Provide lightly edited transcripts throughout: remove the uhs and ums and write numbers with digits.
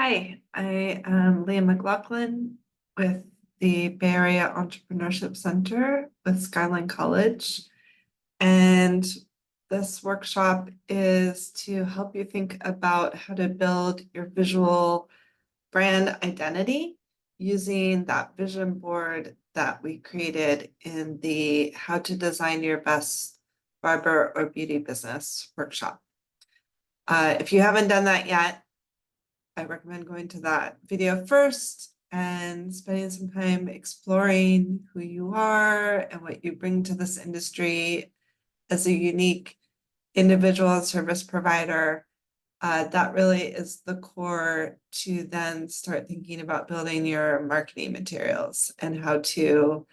Hi, I am Leah McLaughlin with the Bay Area Entrepreneurship Center with Skyline College. And this workshop is to help you think about how to build your visual brand identity using that vision board that we created in the How to Design Your Best Barber or Beauty Business workshop. If you haven't done that yet, I recommend going to that video first and spending some time exploring who you are and what you bring to this industry as a unique individual and service provider. That really is the core to then start thinking about building your marketing materials and how to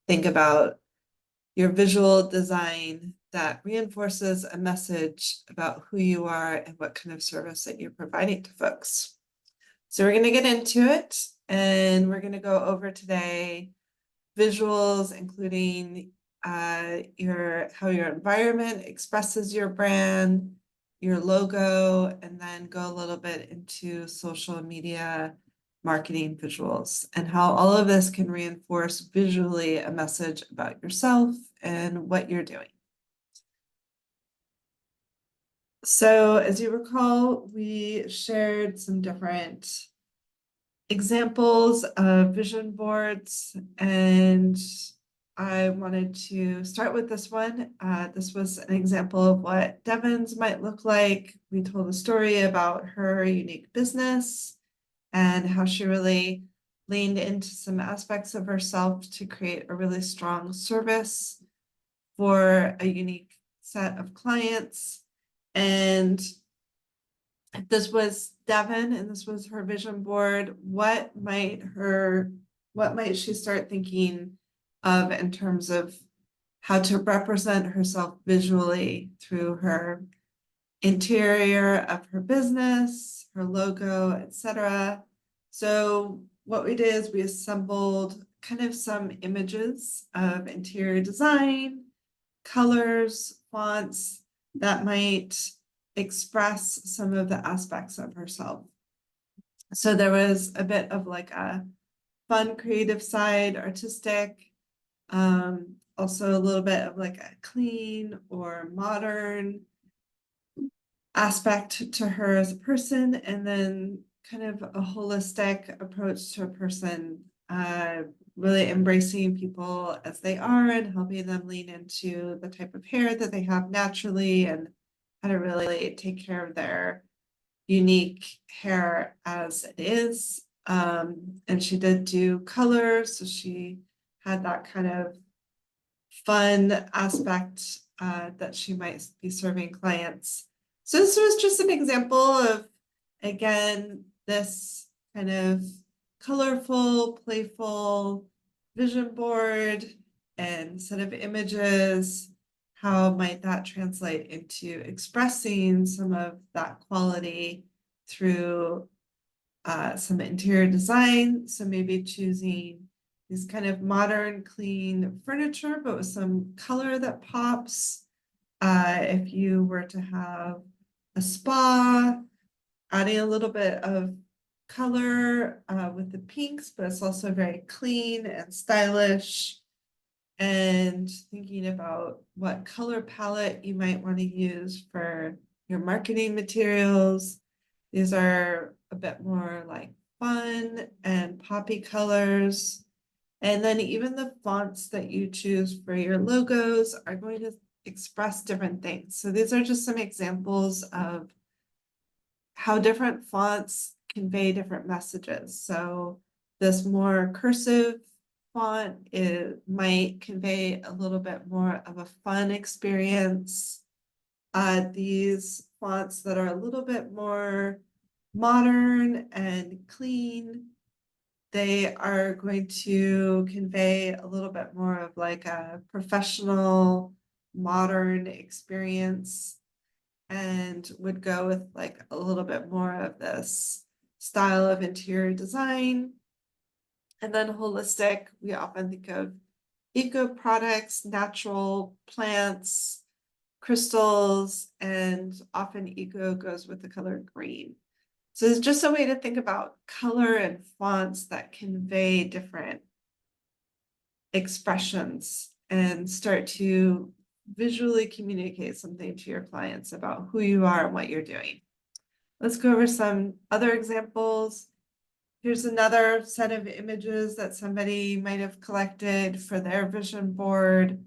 think about your visual design that reinforces a message about who you are and what kind of service that you're providing to folks. So we're going to get into it, and we're going to go over today visuals, including how your environment expresses your brand, your logo, and then go a little bit into social media marketing visuals and how all of this can reinforce visually a message about yourself and what you're doing. So as you recall, we shared some different examples of vision boards, and I wanted to start with this one. This was an example of what Devon's might look like. We told a story about her unique business and how she really leaned into some aspects of herself to create a really strong service for a unique set of clients. And this was Devon, and this was her vision board. What might she start thinking of in terms of how to represent herself visually through her interior of her business, her logo, etc. So what we did is we assembled kind of some images of interior design, colors, fonts that might express some of the aspects of herself. So there was a bit of like a fun creative side, artistic, also a little bit of like a clean or modern aspect to her as a person, and then kind of a holistic approach to a person, really embracing people as they are and helping them lean into the type of hair that they have naturally and how to really take care of their unique hair as it is. And she did do colors, so she had that kind of fun aspect that she might be serving clients. So this was just an example of, again, this kind of colorful, playful vision board and set of images. How might that translate into expressing some of that quality through some interior design? So maybe choosing these kind of modern, clean furniture, but with some color that pops. If you were to have a spa, adding a little bit of color with the pinks, but it's also very clean and stylish. And thinking about what color palette you might want to use for your marketing materials. These are a bit more like fun and poppy colors. And then even the fonts that you choose for your logos are going to express different things. So these are just some examples of how different fonts convey different messages. So this more cursive font, it might convey a little bit more of a fun experience. These fonts that are a little bit more modern and clean, they are going to convey a little bit more of like a professional, modern experience, and would go with like a little bit more of this style of interior design. And then holistic, we often think of eco products, natural plants, crystals, and often eco goes with the color green. So it's just a way to think about color and fonts that convey different expressions and start to visually communicate something to your clients about who you are and what you're doing. Let's go over some other examples. Here's another set of images that somebody might have collected for their vision board.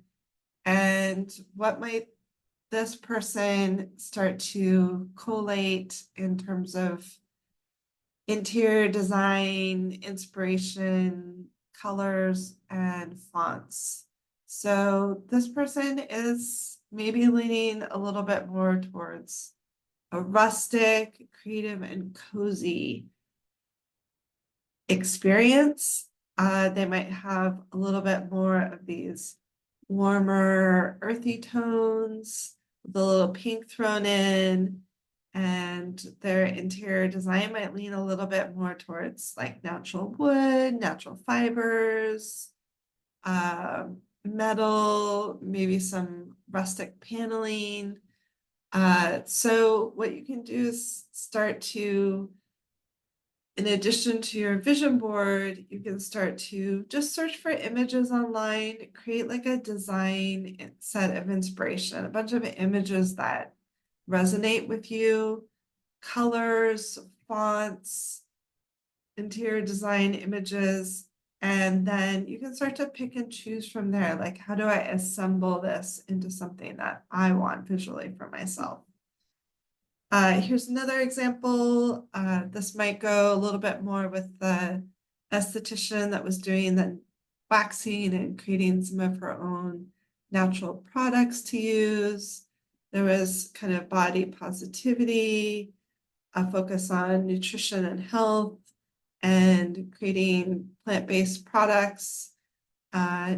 And what might this person start to collate in terms of interior design, inspiration, colors, and fonts? So this person is maybe leaning a little bit more towards a rustic, creative, and cozy experience. They might have a little bit more of these warmer, earthy tones, with a little pink thrown in, and their interior design might lean a little bit more towards like natural wood, natural fibers, metal, maybe some rustic paneling. So what you can do is start to, in addition to your vision board, you can start to just search for images online, create like a design set of inspiration, a bunch of images that resonate with you, colors, fonts, interior design images, and then you can start to pick and choose from there. Like, how do I assemble this into something that I want visually for myself? Here's another example. This might go a little bit more with the esthetician that was doing the waxing and creating some of her own natural products to use. There was kind of body positivity, a focus on nutrition and health, and creating plant-based products,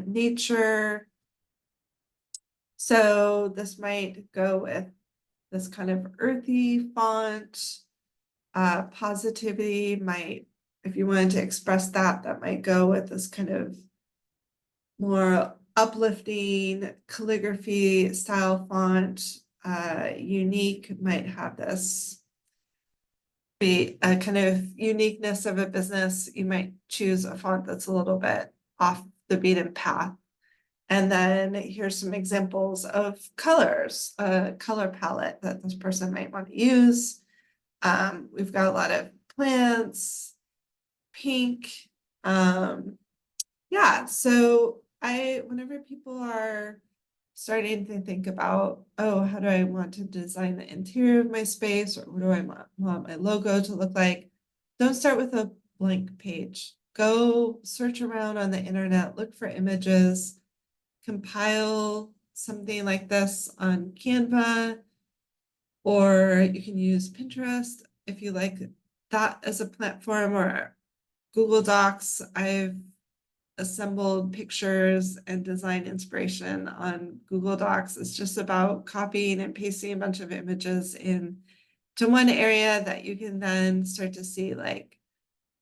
nature. So this might go with this kind of earthy font. Positivity might, if you wanted to express that, that might go with this kind of more uplifting calligraphy style font. Unique might have this be a kind of uniqueness of a business. You might choose a font that's a little bit off the beaten path. And then here's some examples of colors, a color palette that this person might want to use. We've got a lot of plants, pink. Yeah, so whenever people are starting to think about, oh, how do I want to design the interior of my space, or what do I want my logo to look like? Don't start with a blank page. Go search around on the internet, look for images, compile something like this on Canva, or you can use Pinterest if you like that as a platform, or Google Docs. I've assembled pictures and design inspiration on Google Docs. It's just about copying and pasting a bunch of images in to one area that you can then start to see, like,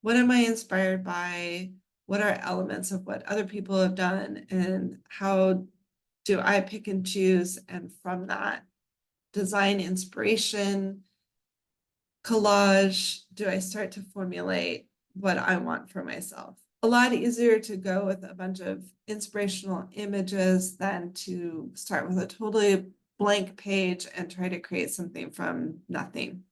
what am I inspired by? What are elements of what other people have done? And how do I pick and choose? And from that design inspiration collage, do I start to formulate what I want for myself? A lot easier to go with a bunch of inspirational images than to start with a totally blank page and try to create something from nothing.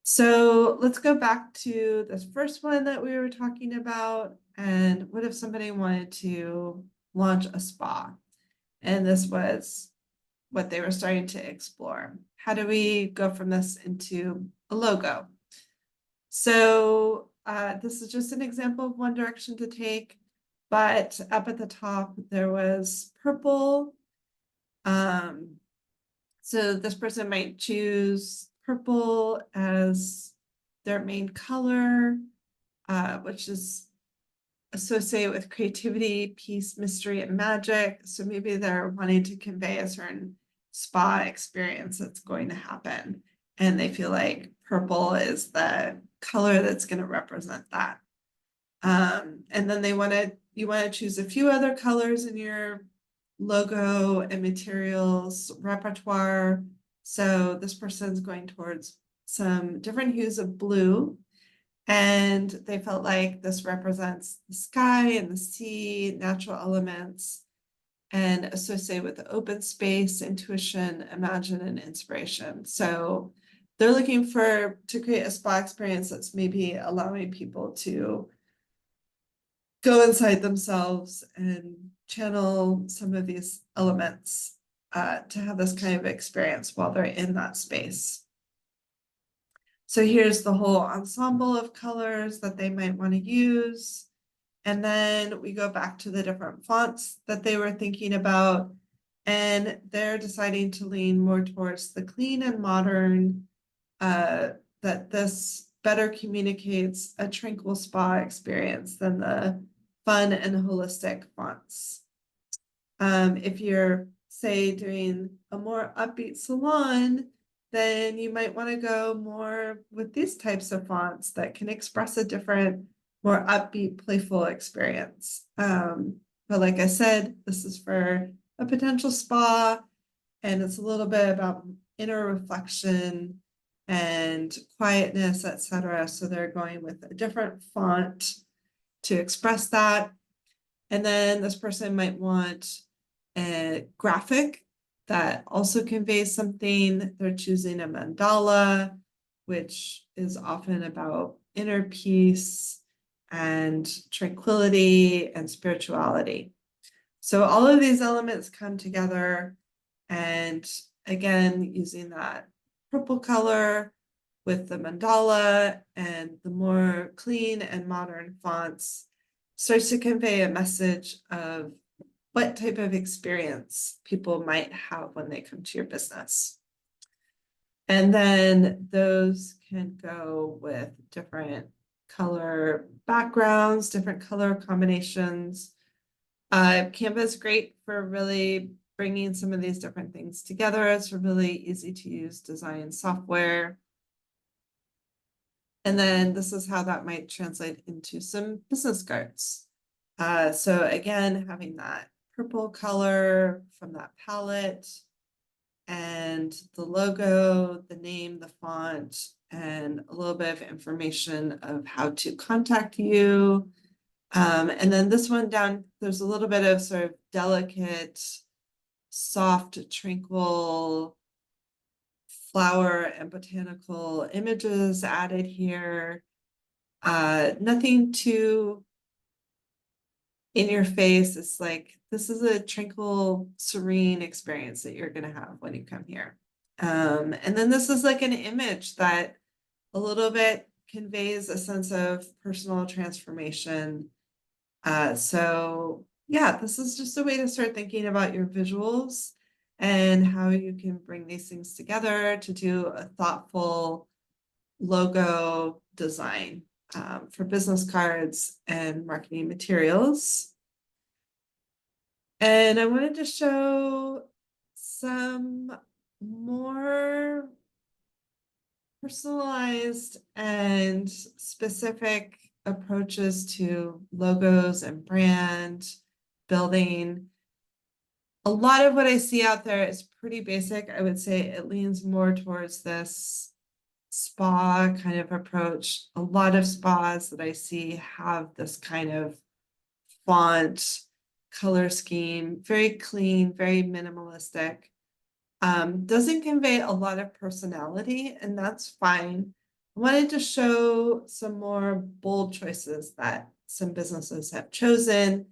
So let's go back to this first one that we were talking about. And what if somebody wanted to launch a spa? And this was what they were starting to explore. How do we go from this into a logo? So this is just an example of one direction to take, but up at the top there was purple. So this person might choose purple as their main color, which is associated with creativity, peace, mystery, and magic. So maybe they're wanting to convey a certain spa experience that's going to happen, and they feel like purple is the color that's going to represent that. And then you want to choose a few other colors in your logo and materials repertoire. So this person's going towards some different hues of blue. And they felt like this represents the sky and the sea, natural elements, and associated with open space, intuition, imagine, and inspiration. So they're looking to create a spa experience that's maybe allowing people to go inside themselves and channel some of these elements to have this kind of experience while they're in that space. So here's the whole ensemble of colors that they might want to use. And then we go back to the different fonts that they were thinking about. And they're deciding to lean more towards the clean and modern, that this better communicates a tranquil spa experience than the fun and holistic fonts. If you're, say, doing a more upbeat salon, then you might want to go more with these types of fonts that can express a different, more upbeat, playful experience. But like I said, this is for a potential spa, and it's a little bit about inner reflection and quietness, etc. So they're going with a different font to express that. And then this person might want a graphic that also conveys something. They're choosing a mandala, which is often about inner peace and tranquility and spirituality. So all of these elements come together, and again, using that purple color with the mandala and the more clean and modern fonts starts to convey a message of what type of experience people might have when they come to your business. And then those can go with different color backgrounds, different color combinations. Canva is great for really bringing some of these different things together. It's a really easy to use design software. And then this is how that might translate into some business cards. So again, having that purple color from that palette and the logo, the name, the font, and a little bit of information of how to contact you. And then this one down, there's a little bit of sort of delicate, soft, tranquil flower and botanical images added here. Nothing too in your face. It's like, this is a tranquil, serene experience that you're going to have when you come here. And then this is like an image that a little bit conveys a sense of personal transformation. So yeah, this is just a way to start thinking about your visuals and how you can bring these things together to do a thoughtful logo design for business cards and marketing materials. And I wanted to show some more personalized and specific approaches to logos and brand building. A lot of what I see out there is pretty basic. I would say it leans more towards this spa kind of approach. A lot of spas that I see have this kind of font, color scheme, very clean, very minimalistic. Doesn't convey a lot of personality, and that's fine. I wanted to show some more bold choices that some businesses have chosen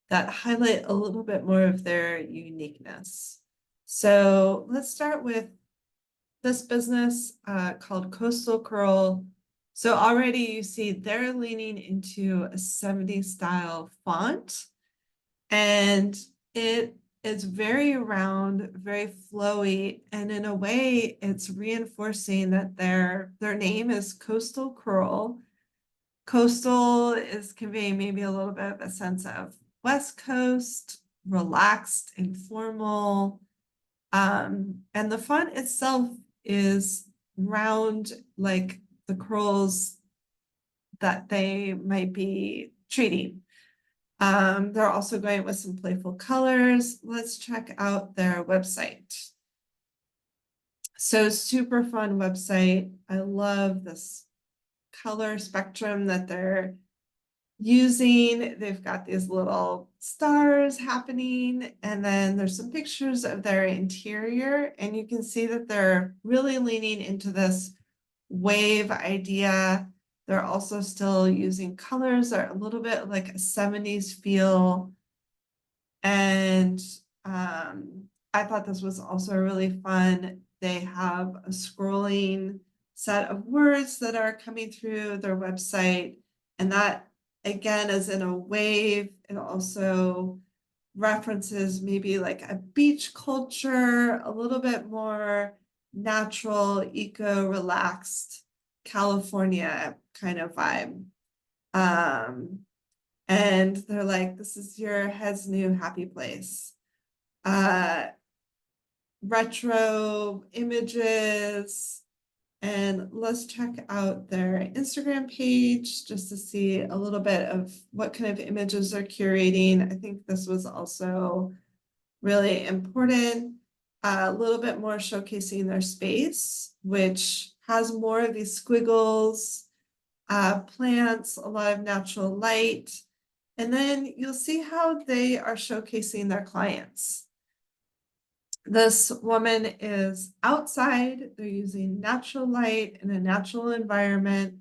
that highlight a little bit more of their uniqueness. So let's start with this business called Coastal Curl. So already you see they're leaning into a 70s style font, and it is very round, very flowy, and in a way it's reinforcing that their name is Coastal Curl. Coastal is conveying maybe a little bit of a sense of West Coast, relaxed, informal. And the font itself is round, like the curls that they might be treating. They're also going with some playful colors. Let's check out their website. So super fun website. I love this color spectrum that they're using. They've got these little stars happening, and then there's some pictures of their interior, and you can see that they're really leaning into this wave idea. They're also still using colors that are a little bit like a 70s feel. And I thought this was also really fun. They have a scrolling set of words that are coming through their website. And that, again, is in a wave. It also references maybe like a beach culture, a little bit more natural, eco, relaxed California kind of vibe. And they're like, this is your head's new happy place. Retro images. And let's check out their Instagram page just to see a little bit of what kind of images they're curating. I think this was also really important. A little bit more showcasing their space, which has more of these squiggles, plants, a lot of natural light. And then you'll see how they are showcasing their clients. This woman is outside. They're using natural light in a natural environment.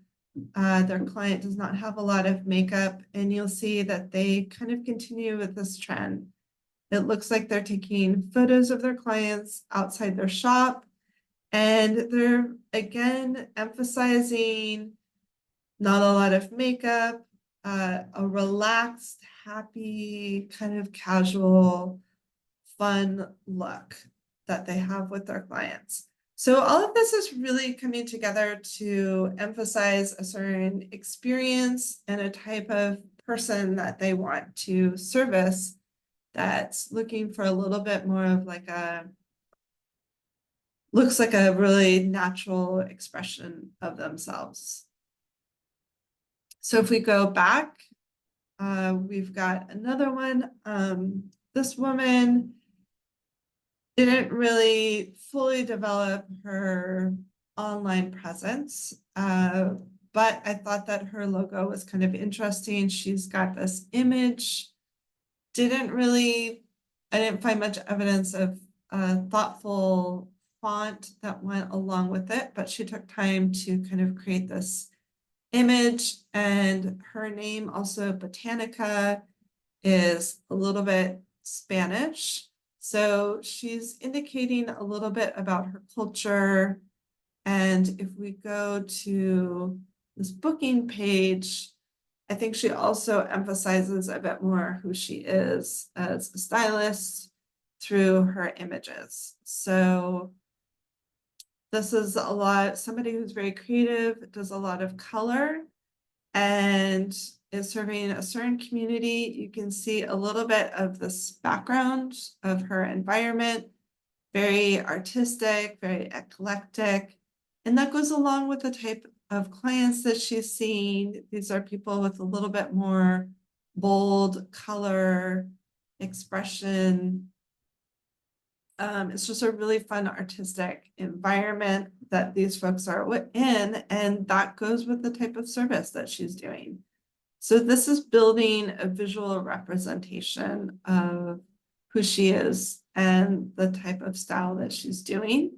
Their client does not have a lot of makeup, and you'll see that they kind of continue with this trend. It looks like they're taking photos of their clients outside their shop, and they're again emphasizing not a lot of makeup, a relaxed, happy, kind of casual, fun look that they have with their clients. So all of this is really coming together to emphasize a certain experience and a type of person that they want to service that's looking for a little bit more of like looks like a really natural expression of themselves. So if we go back, we've got another one. This woman didn't really fully develop her online presence, but I thought that her logo was kind of interesting. She's got this image. I didn't find much evidence of a thoughtful font that went along with it, but she took time to kind of create this image, and her name also, Botanica, is a little bit Spanish. So she's indicating a little bit about her culture. And if we go to this booking page, I think she also emphasizes a bit more who she is as a stylist through her images. So this is somebody who's very creative, does a lot of color, and is serving a certain community. You can see a little bit of this background of her environment, very artistic, very eclectic. And that goes along with the type of clients that she's seeing. These are people with a little bit more bold color, expression. It's just a really fun artistic environment that these folks are in, and that goes with the type of service that she's doing. So this is building a visual representation of who she is and the type of style that she's doing.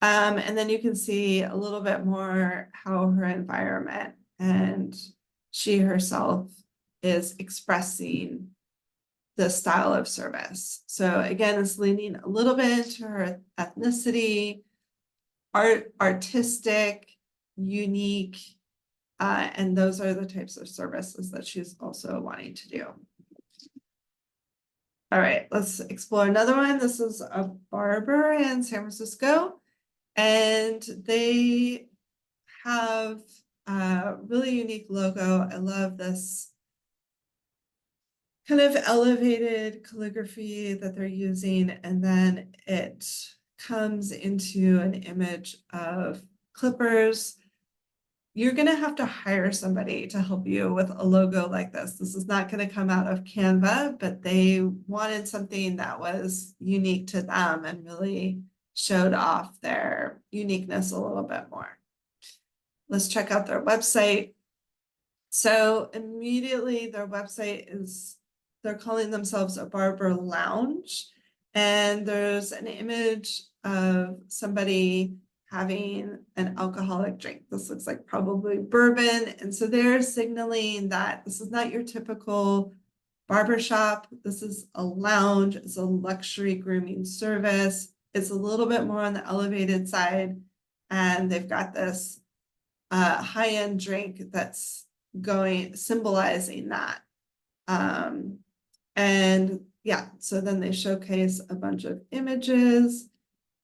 And then you can see a little bit more how her environment and she herself is expressing the style of service. So again, it's leaning a little bit into her ethnicity, artistic, unique, and those are the types of services that she's also wanting to do. All right, let's explore another one. This is a barber in San Francisco, and they have a really unique logo. I love this kind of elevated calligraphy that they're using, and then it comes into an image of clippers. You're going to have to hire somebody to help you with a logo like this. This is not going to come out of Canva, but they wanted something that was unique to them and really showed off their uniqueness a little bit more. Let's check out their website. So immediately their website is, they're calling themselves a barber lounge. And there's an image of somebody having an alcoholic drink. This looks like probably bourbon. And so they're signaling that this is not your typical barbershop. This is a lounge. It's a luxury grooming service. It's a little bit more on the elevated side. And they've got this high-end drink that's symbolizing that. And yeah, so then they showcase a bunch of images.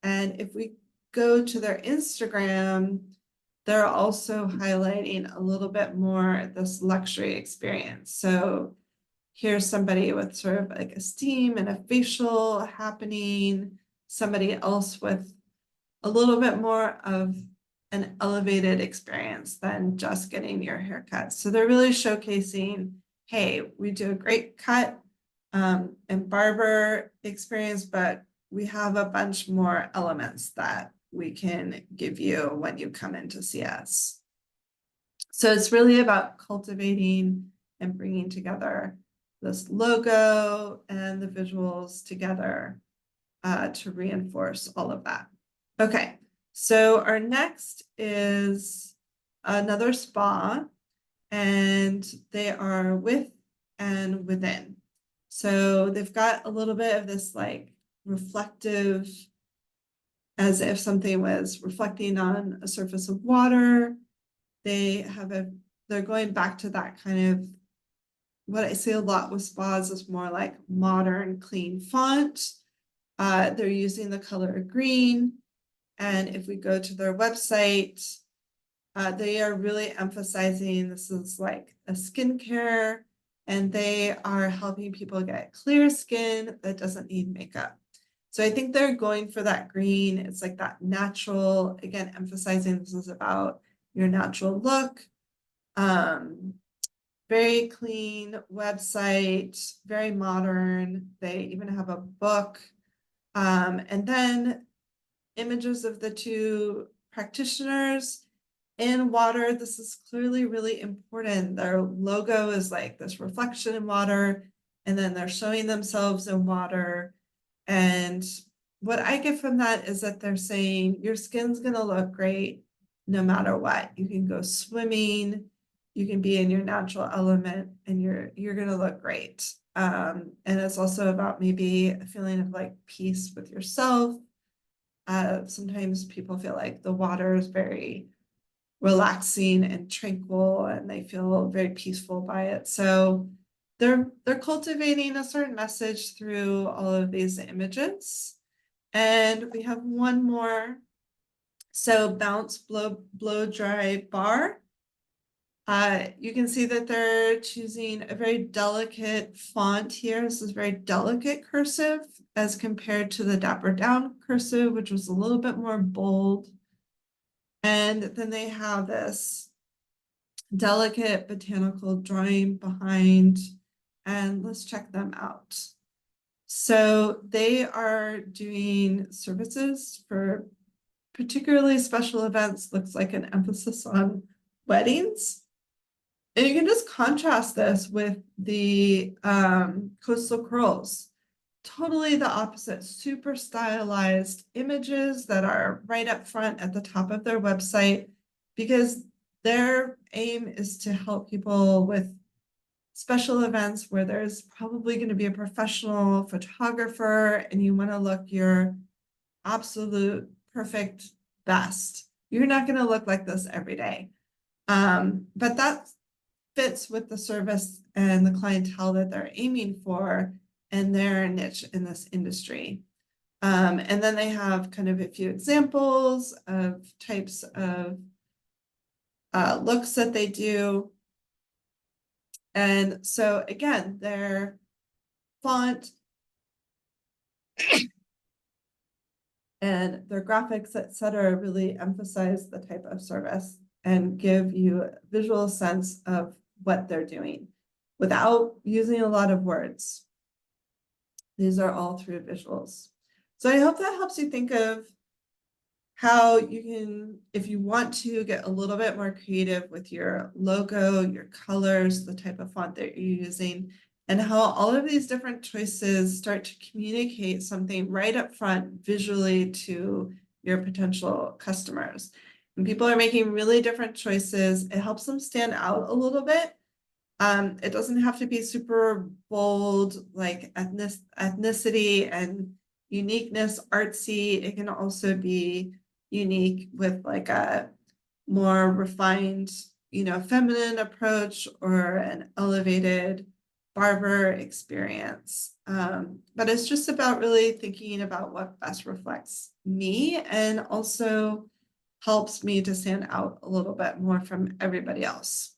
And if we go to their Instagram, they're also highlighting a little bit more this luxury experience. So here's somebody with sort of like a steam and a facial happening, somebody else with a little bit more of an elevated experience than just getting your haircut. So they're really showcasing, hey, we do a great cut and barber experience, but we have a bunch more elements that we can give you when you come in to see us. So it's really about cultivating and bringing together this logo and the visuals together to reinforce all of that. Okay, so our next is another spa, and they are with and within. So they've got a little bit of this like reflective, as if something was reflecting on a surface of water. They're going back to that kind of, what I see a lot with spas is more like modern, clean font. They're using the color green. And if we go to their website, they are really emphasizing this is like a skincare, and they are helping people get clear skin that doesn't need makeup. So I think they're going for that green. It's like that natural, again, emphasizing this is about your natural look. Very clean website, very modern. They even have a book. And then images of the two practitioners in water. This is clearly really important. Their logo is like this reflection in water, and then they're showing themselves in water. And what I get from that is that they're saying your skin's gonna look great no matter what. You can go swimming, you can be in your natural element, and you're gonna look great. And it's also about maybe a feeling of like peace with yourself. Sometimes people feel like the water is very relaxing and tranquil, and they feel very peaceful by it. So they're cultivating a certain message through all of these images. And we have one more. So Bounce Blow Dry Bar. You can see that they're choosing a very delicate font here. This is very delicate cursive as compared to the Dapper Down cursive, which was a little bit more bold. And then they have this delicate botanical drawing behind, and let's check them out. So they are doing services for particularly special events, looks like an emphasis on weddings. And you can just contrast this with the coastal curls. Totally the opposite, super stylized images that are right up front at the top of their website, because their aim is to help people with special events where there's probably going to be a professional photographer and you want to look your absolute perfect best. You're not going to look like this every day. But that fits with the service and the clientele that they're aiming for and their niche in this industry. And then they have kind of a few examples of types of looks that they do. And so again, their font and their graphics, etc., really emphasize the type of service and give you a visual sense of what they're doing without using a lot of words. These are all through visuals. So I hope that helps you think of how you can, if you want to get a little bit more creative with your logo, your colors, the type of font that you're using, and how all of these different choices start to communicate something right up front visually to your potential customers. When people are making really different choices, it helps them stand out a little bit. It doesn't have to be super bold, like ethnicity and uniqueness, artsy. It can also be unique with like a more refined, feminine approach or an elevated barber experience. But it's just about really thinking about what best reflects me and also helps me to stand out a little bit more from everybody else.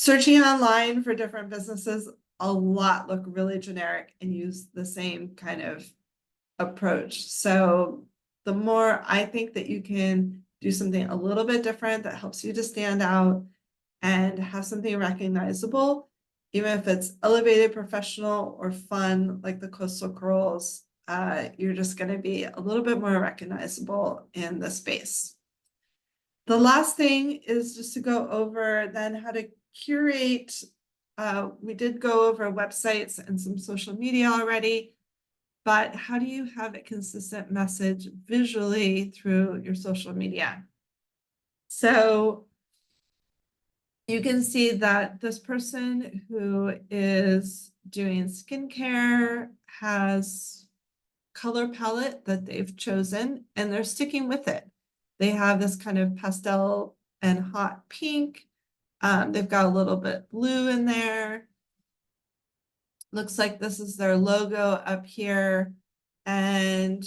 Searching online for different businesses, a lot look really generic and use the same kind of approach. So the more I think that you can do something a little bit different that helps you to stand out and have something recognizable, even if it's elevated, professional, or fun, like the Coastal Curls, you're just going to be a little bit more recognizable in the space. The last thing is just to go over then how to curate. We did go over websites and some social media already, but how do you have a consistent message visually through your social media? So you can see that this person who is doing skincare has color palette that they've chosen and they're sticking with it. They have this kind of pastel and hot pink. They've got a little bit blue in there. Looks like this is their logo up here. And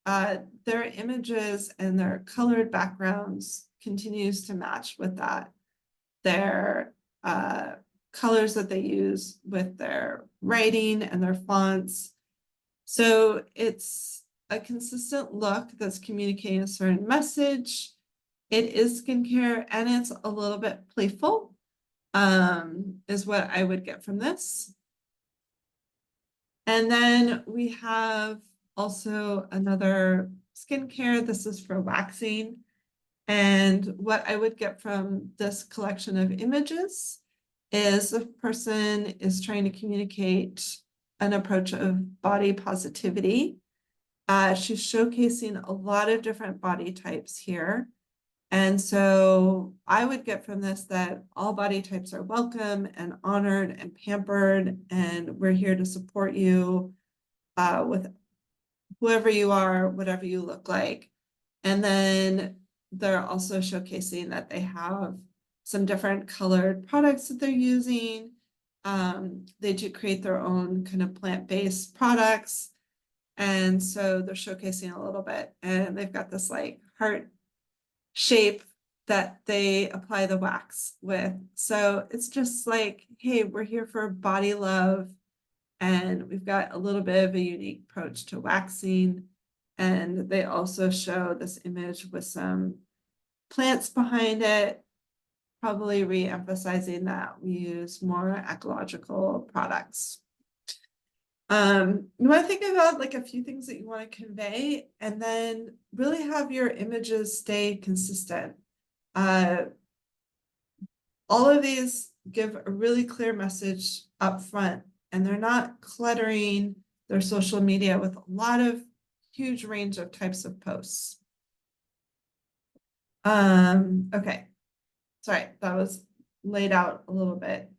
their images and their colored backgrounds continues to match with that. Their colors that they use with their writing and their fonts. So it's a consistent look that's communicating a certain message. It is skincare and it's a little bit playful, is what I would get from this. And then we have also another skincare. This is for waxing. And what I would get from this collection of images is the person is trying to communicate an approach of body positivity. She's showcasing a lot of different body types here. And so I would get from this that all body types are welcome and honored and pampered, and we're here to support you with whoever you are, whatever you look like. And then they're also showcasing that they have some different colored products that they're using. They do create their own kind of plant-based products. And so they're showcasing a little bit. And they've got this like heart shape that they apply the wax with. So it's just like, hey, we're here for body love. And we've got a little bit of a unique approach to waxing. And they also show this image with some plants behind it, probably re-emphasizing that we use more ecological products. You want to think about like a few things that you want to convey and then really have your images stay consistent. All of these give a really clear message up front and they're not cluttering their social media with a lot of huge range of types of posts. Okay. Sorry, that was laid out a little bit.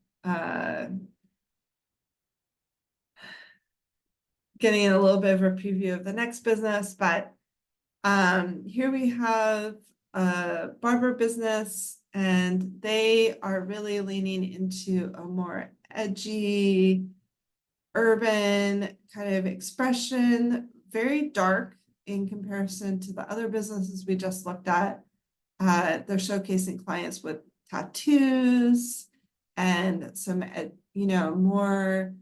Getting a little bit of a preview of the next business, but here we have a barber business and they are really leaning into a more edgy, urban kind of expression, very dark in comparison to the other businesses we just looked at. They're showcasing clients with tattoos and some, more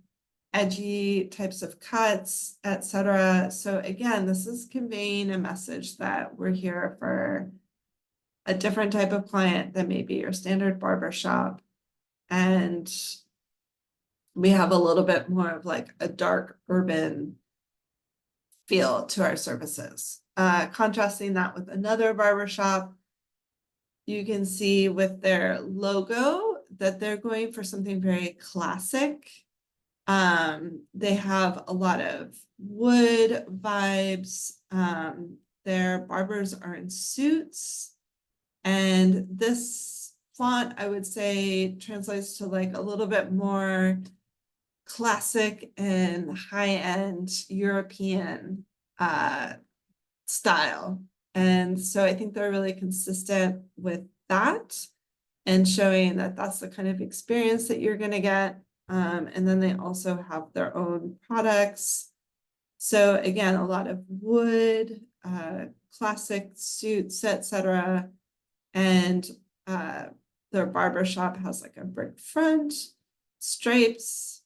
edgy types of cuts, etc. So again, this is conveying a message that we're here for a different type of client than maybe your standard barber shop. And we have a little bit more of like a dark urban feel to our services. contrasting that with another barbershop, you can see with their logo that they're going for something very classic. They have a lot of wood vibes. Their barbers are in suits. And this font, I would say, translates to like a little bit more classic and high-end European style. And so I think they're really consistent with that and showing that that's the kind of experience that you're going to get. And then they also have their own products. So again, a lot of wood, classic suits, etc. And their barbershop has like a brick front, stripes.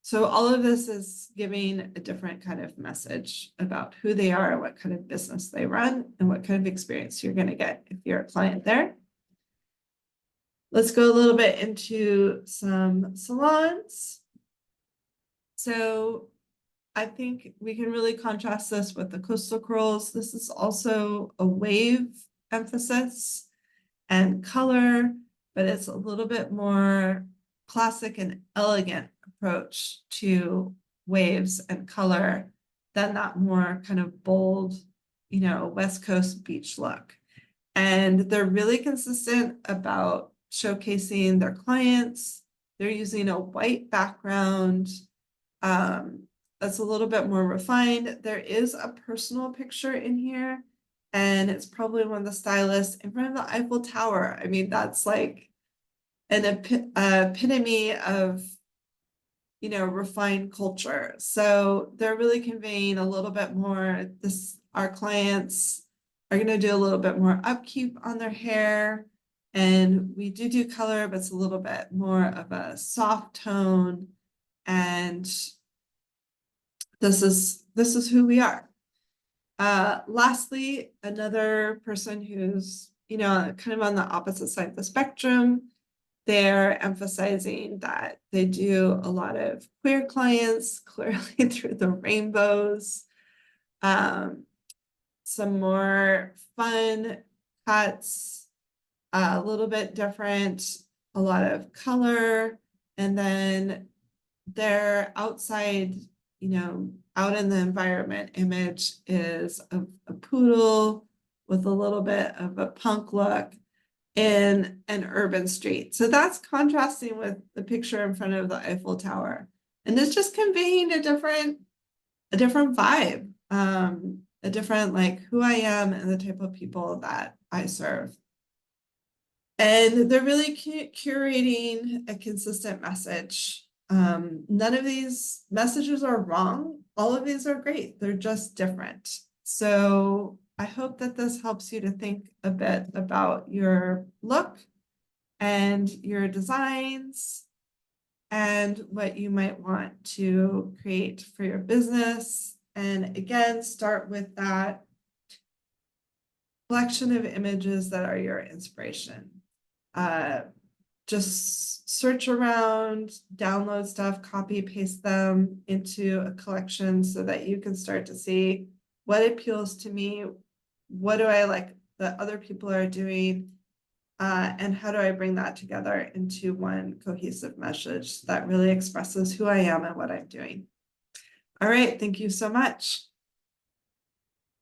So all of this is giving a different kind of message about who they are, what kind of business they run, and what kind of experience you're going to get if you're a client there. Let's go a little bit into some salons. So I think we can really contrast this with the coastal curls. This is also a wave emphasis and color, but it's a little bit more classic and elegant approach to waves and color than that more kind of bold, you know, West Coast beach look. And they're really consistent about showcasing their clients. They're using a white background that's a little bit more refined. There is a personal picture in here, and it's probably one of the stylists in front of the Eiffel Tower. I mean, that's like an epitome of, you know, refined culture. So they're really conveying a little bit more. Our clients are going to do a little bit more upkeep on their hair, and we do color, but it's a little bit more of a soft tone. And this is who we are. Lastly, another person who's, you know, kind of on the opposite side of the spectrum, they're emphasizing that they do a lot of queer clients, clearly through the rainbows. Some more fun cuts, a little bit different, a lot of color, and then their outside, you know, out in the environment image is a poodle with a little bit of a punk look in an urban street. So that's contrasting with the picture in front of the Eiffel Tower. And it's just conveying a different vibe, a different like who I am and the type of people that I serve. And they're really curating a consistent message. None of these messages are wrong. All of these are great. They're just different. So I hope that this helps you to think a bit about your look and your designs and what you might want to create for your business. And again, start with that collection of images that are your inspiration. Just search around, download stuff, copy, paste them into a collection so that you can start to see what appeals to me, what do I like that other people are doing, and how do I bring that together into one cohesive message that really expresses who I am and what I'm doing. All right, thank you so much.